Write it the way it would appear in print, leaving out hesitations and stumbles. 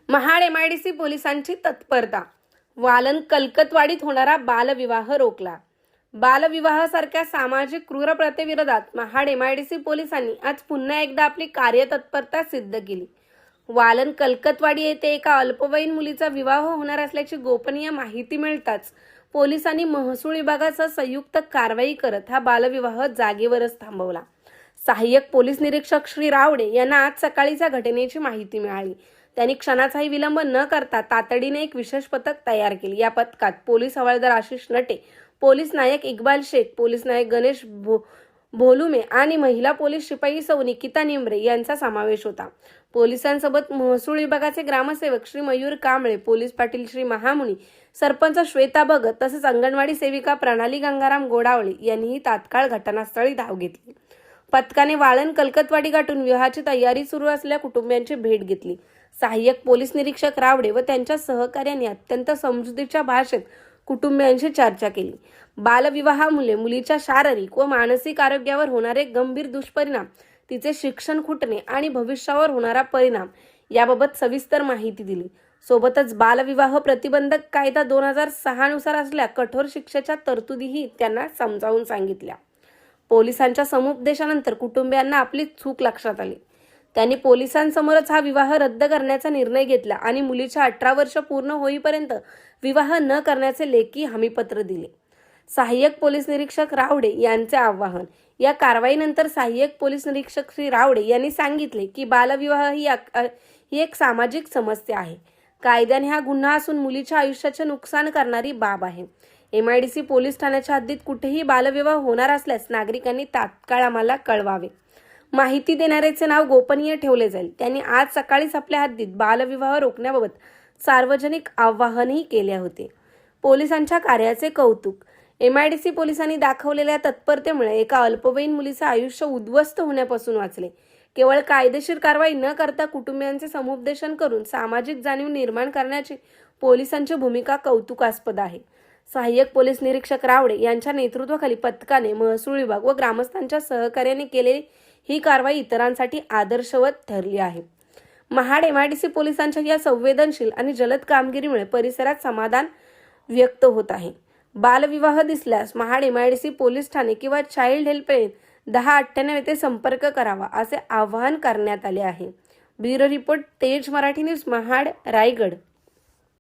Mahad MIDC पोलिसांची तत्परता. वालन कलकतवाडीत होणारा बालविवाह रोखला. बालविवाहासारख्या सामाजिक क्रूर प्रथेविरोधात महाड MIDC पोलिसांनी आज पुन्हा एकदा आपली कार्यतत्परता सिद्ध केली. वालन कलकतवाडी येथे एका अल्पवयीन मुलीचा विवाह होणार असल्याची गोपनीय माहिती मिळताच पोलिसांनी महसूल विभागासह संयुक्त कारवाई करत हा बालविवाह जागेवरच थांबवला. सहाय्यक पोलीस निरीक्षक श्री रावडे यांना आज सकाळीच्या घटनेची माहिती मिळाली. त्यांनी क्षणाचाही विलंब न करता तातडीने एक विशेष पथक तयार केले. या पथकात पोलीस हवालदार आशिष नटे, पोलीस नायक इक्बाल शेख, पोलीस नायक गणेश भोलुमे आणि महिला पोलीस शिपाई सौ निकिता निमरे यांचा समावेश होता. पोलिसांसोबत महसूल विभागाचे ग्रामसेवक श्री मयूर कांबळे, पोलीस पाटील श्री महामुनी, सरपंच श्वेता भगत तसेच अंगणवाडी सेविका प्रणाली गंगाराम गोडावळे यांनीही तात्काळ घटनास्थळी धाव घेतली. पथकाने वाळण कलकतवाडी गाठून विवाहाची तयारी सुरू असलेल्या कुटुंबियांची भेट घेतली. सहाय्यक पोलीस निरीक्षक रावडे व त्यांच्या सहकार्यांनी अत्यंत समजुतीच्या भाषेत कुटुंबियांशी चर्चा केली. बालविवाहामुळे मुलीच्या शारीरिक व मानसिक आरोग्यावर होणारे गंभीर दुष्परिणाम, तिचे शिक्षण खुंटणे आणि भविष्यावर होणारा परिणाम याबाबत सविस्तर माहिती दिली. सोबतच बालविवाह प्रतिबंधक कायदा 2006 नुसार असलेल्या कठोर शिक्षेच्या तरतुदीही त्यांना समजावून सांगितल्या. पोलिसांच्या समुपदेशानंतर कुटुंबियांना आपली चूक लक्षात आली. त्यांनी पोलिसांसमोरच हा विवाह रद्द करण्याचा निर्णय घेतला आणि मुलीच्या 18 वर्ष पूर्ण होईपर्यंत विवाह न करण्याचे लेखी हमीपत्र दिले. सहाय्यक पोलीस निरीक्षक रावडे यांचे आवाहन. या कारवाईनंतर सहाय्यक पोलीस निरीक्षक श्री रावडे यांनी सांगितले की बालविवाह ही एक सामाजिक समस्या आहे. कायद्याने हा गुन्हा असून मुलीच्या आयुष्याचे नुकसान करणारी बाब आहे. MIDC पोलीस ठाण्याच्या हद्दीत कुठेही बालविवाह होणार असल्यास नागरिकांनी तात्काळ आम्हाला कळवावे. माहिती देणाऱ्याचे नाव गोपनीय ठेवले जाईल. त्यांनी आज सकाळीच आपल्या हद्दीत बालविवाह रोखण्याबाबत सार्वजनिक आवाहनही केले होते. पोलिसांच्या कार्याचे कौतुक. MIDC पोलिसांनी दाखवलेल्या तत्परतेमुळे एका अल्पवयीन मुलीचे आयुष्य उद्ध्वस्त होण्यापासून वाचले. केवळ कायदेशीर कारवाई न करता कुटुंबियांचे समुपदेशन करून सामाजिक जाणीव निर्माण करण्याची पोलिसांची भूमिका कौतुकास्पद आहे. सहाय्यक पोलीस निरीक्षक रावडे यांच्या नेतृत्वाखाली पथकाने, महसूल विभाग व ग्रामस्थांच्या सहकार्याने केलेली ही कारवाई इतरांसाठी आदर्शवत ठरली आहे. महाड MIDC पोलिसांच्या या संवेदनशील आणि जलद कामगिरीमुळे परिसरात समाधान व्यक्त होत आहे. बालविवाह दिसल्यास महाड MIDC पोलीस ठाणे किंवा चाइल्ड हेल्पलाईन 1098 येथे संपर्क करावा असे आवाहन करण्यात आले आहे. ब्युरो रिपोर्ट, तेज मराठी न्यूज, महाड, रायगड.